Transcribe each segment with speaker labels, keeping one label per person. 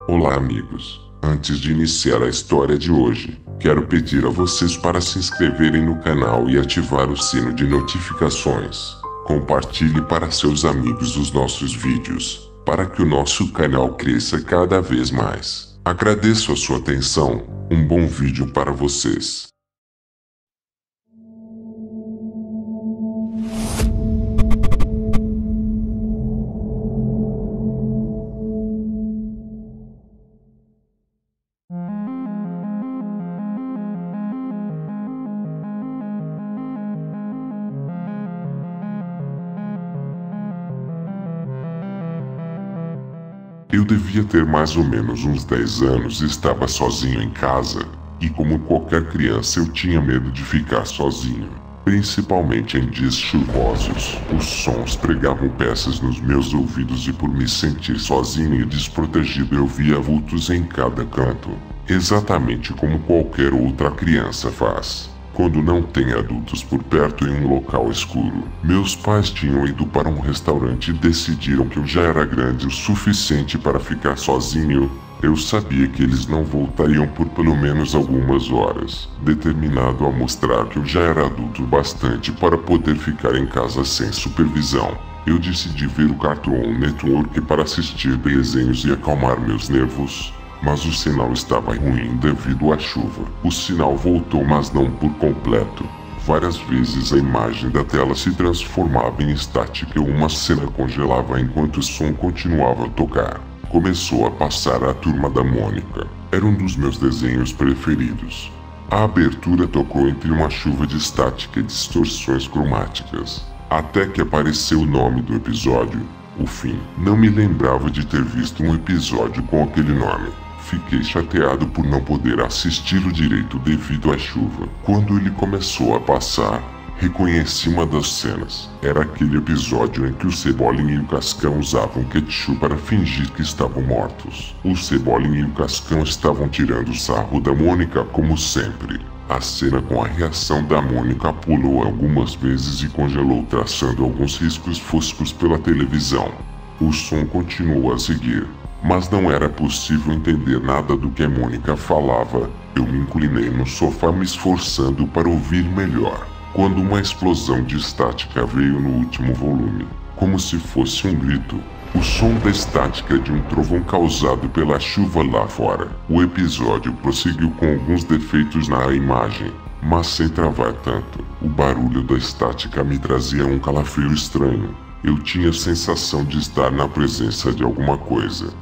Speaker 1: Olá, amigos. Antes de iniciar a história de hoje, quero pedir a vocês para se inscreverem no canal e ativar o sino de notificações. Compartilhe para seus amigos os nossos vídeos, para que o nosso canal cresça cada vez mais. Agradeço a sua atenção. Um bom vídeo para vocês. Eu devia ter mais ou menos uns 10 anos e estava sozinho em casa, e como qualquer criança eu tinha medo de ficar sozinho, principalmente em dias chuvosos. Os sons pregavam peças nos meus ouvidos e por me sentir sozinho e desprotegido eu via vultos em cada canto, exatamente como qualquer outra criança faz quando não tem adultos por perto em um local escuro. Meus pais tinham ido para um restaurante e decidiram que eu já era grande o suficiente para ficar sozinho. Eu sabia que eles não voltariam por pelo menos algumas horas, determinado a mostrar que eu já era adulto bastante para poder ficar em casa sem supervisão. Eu decidi ver o Cartoon Network para assistir desenhos e acalmar meus nervos. Mas o sinal estava ruim devido à chuva. O sinal voltou, mas não por completo. Várias vezes a imagem da tela se transformava em estática e uma cena congelava enquanto o som continuava a tocar. Começou a passar a Turma da Mônica. Era um dos meus desenhos preferidos. A abertura tocou entre uma chuva de estática e distorções cromáticas, até que apareceu o nome do episódio, O Fim. Não me lembrava de ter visto um episódio com aquele nome. Fiquei chateado por não poder assisti-lo direito devido à chuva. Quando ele começou a passar, reconheci uma das cenas. Era aquele episódio em que o Cebolinha e o Cascão usavam ketchup para fingir que estavam mortos. O Cebolinha e o Cascão estavam tirando sarro da Mônica como sempre. A cena com a reação da Mônica pulou algumas vezes e congelou, traçando alguns riscos foscos pela televisão. O som continuou a seguir, mas não era possível entender nada do que a Mônica falava. Eu me inclinei no sofá me esforçando para ouvir melhor, quando uma explosão de estática veio no último volume, como se fosse um grito. O som da estática de um trovão causado pela chuva lá fora. O episódio prosseguiu com alguns defeitos na imagem, mas sem travar tanto. O barulho da estática me trazia um calafrio estranho. Eu tinha a sensação de estar na presença de alguma coisa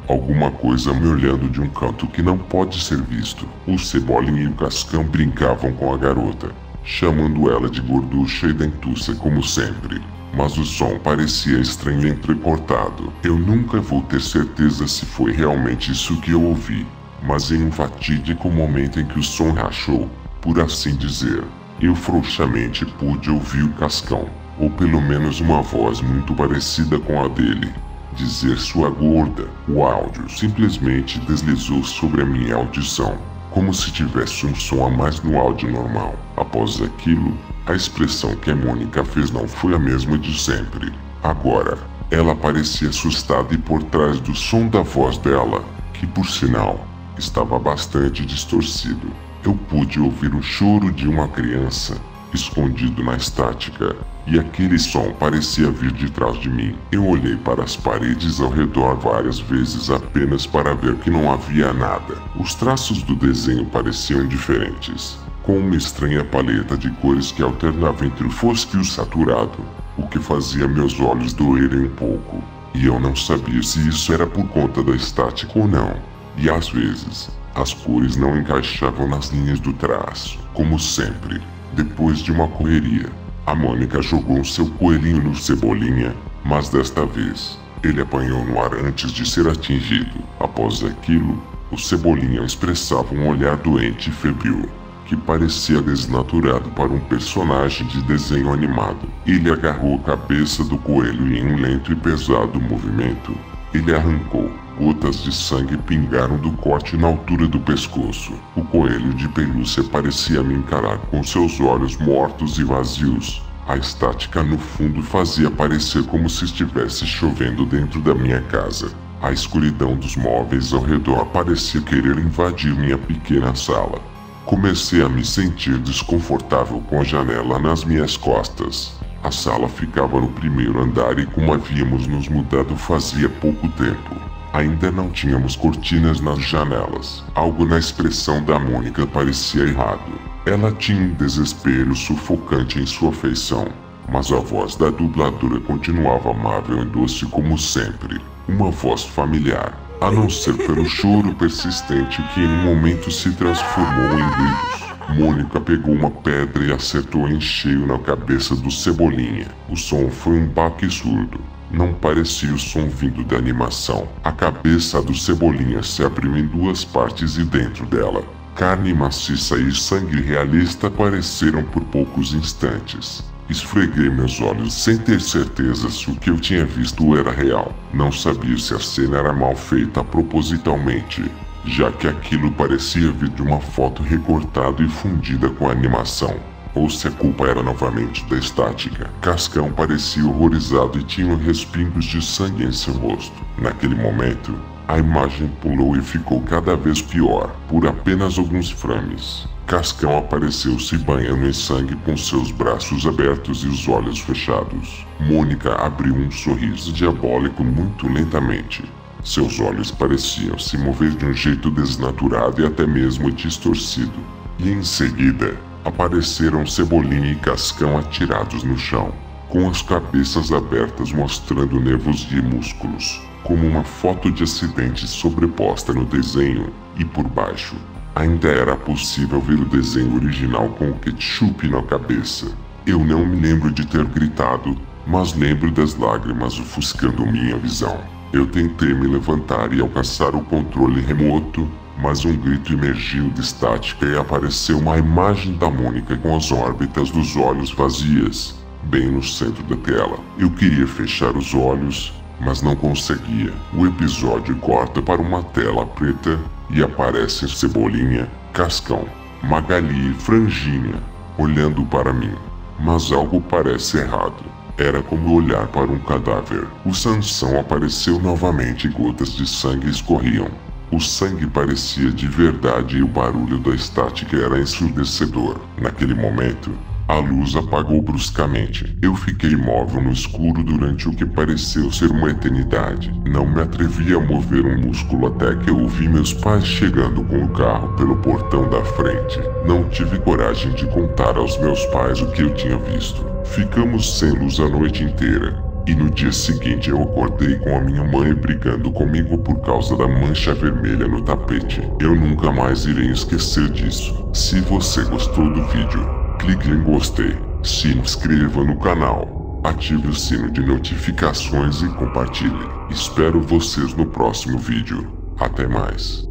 Speaker 1: me olhando de um canto que não pode ser visto. O Cebolinha e o Cascão brincavam com a garota, chamando ela de gorducha e dentuça como sempre. Mas o som parecia estranho e entrecortado. Eu nunca vou ter certeza se foi realmente isso que eu ouvi, mas em um fatídico momento em que o som rachou, por assim dizer, eu frouxamente pude ouvir o Cascão, ou pelo menos uma voz muito parecida com a dele, dizer sua gorda. O áudio simplesmente deslizou sobre a minha audição, como se tivesse um som a mais no áudio normal. Após aquilo, a expressão que a Mônica fez não foi a mesma de sempre. Agora, ela parecia assustada e por trás do som da voz dela, que por sinal, estava bastante distorcido, eu pude ouvir o choro de uma criança, escondido na estática, e aquele som parecia vir de trás de mim. Eu olhei para as paredes ao redor várias vezes apenas para ver que não havia nada. Os traços do desenho pareciam diferentes, com uma estranha paleta de cores que alternava entre o fosco e o saturado, o que fazia meus olhos doerem um pouco, e eu não sabia se isso era por conta da estática ou não. E às vezes, as cores não encaixavam nas linhas do traço, como sempre. Depois de uma correria, a Mônica jogou seu coelhinho no Cebolinha, mas desta vez, ele apanhou no ar antes de ser atingido. Após aquilo, o Cebolinha expressava um olhar doente e febril, que parecia desnaturado para um personagem de desenho animado. Ele agarrou a cabeça do coelho e em um lento e pesado movimento, ele arrancou. Gotas de sangue pingaram do corte na altura do pescoço. O coelho de pelúcia parecia me encarar com seus olhos mortos e vazios. A estática no fundo fazia parecer como se estivesse chovendo dentro da minha casa. A escuridão dos móveis ao redor parecia querer invadir minha pequena sala. Comecei a me sentir desconfortável com a janela nas minhas costas. A sala ficava no primeiro andar e, como havíamos nos mudado fazia pouco tempo, ainda não tínhamos cortinas nas janelas. Algo na expressão da Mônica parecia errado. Ela tinha um desespero sufocante em sua feição, mas a voz da dubladora continuava amável e doce como sempre. Uma voz familiar, a não ser pelo choro persistente que em um momento se transformou em gritos. Mônica pegou uma pedra e acertou em cheio na cabeça do Cebolinha. O som foi um baque surdo. Não parecia o som vindo da animação. A cabeça do Cebolinha se abriu em duas partes e dentro dela, carne maciça e sangue realista apareceram por poucos instantes. Esfreguei meus olhos sem ter certeza se o que eu tinha visto era real. Não sabia se a cena era mal feita propositalmente, já que aquilo parecia vir de uma foto recortada e fundida com a animação, ou se a culpa era novamente da estática. Cascão parecia horrorizado e tinha respingos de sangue em seu rosto. Naquele momento, a imagem pulou e ficou cada vez pior, por apenas alguns frames. Cascão apareceu se banhando em sangue com seus braços abertos e os olhos fechados. Mônica abriu um sorriso diabólico muito lentamente. Seus olhos pareciam se mover de um jeito desnaturado e até mesmo distorcido. E em seguida, apareceram Cebolinha e Cascão atirados no chão, com as cabeças abertas mostrando nervos e músculos, como uma foto de acidente sobreposta no desenho, e por baixo ainda era possível ver o desenho original com o ketchup na cabeça. Eu não me lembro de ter gritado, mas lembro das lágrimas ofuscando minha visão. Eu tentei me levantar e alcançar o controle remoto, mas um grito emergiu de estática e apareceu uma imagem da Mônica com as órbitas dos olhos vazias, bem no centro da tela. Eu queria fechar os olhos, mas não conseguia. O episódio corta para uma tela preta e aparecem Cebolinha, Cascão, Magali e Franjinha olhando para mim. Mas algo parece errado. Era como olhar para um cadáver. O Sansão apareceu novamente e gotas de sangue escorriam. O sangue parecia de verdade e o barulho da estática era ensurdecedor. Naquele momento, a luz apagou bruscamente. Eu fiquei imóvel no escuro durante o que pareceu ser uma eternidade. Não me atrevi a mover um músculo até que eu ouvi meus pais chegando com o carro pelo portão da frente. Não tive coragem de contar aos meus pais o que eu tinha visto. Ficamos sem luz a noite inteira. E no dia seguinte eu acordei com a minha mãe brigando comigo por causa da mancha vermelha no tapete. Eu nunca mais irei esquecer disso. Se você gostou do vídeo, clique em gostei, se inscreva no canal, ative o sino de notificações e compartilhe. Espero vocês no próximo vídeo. Até mais.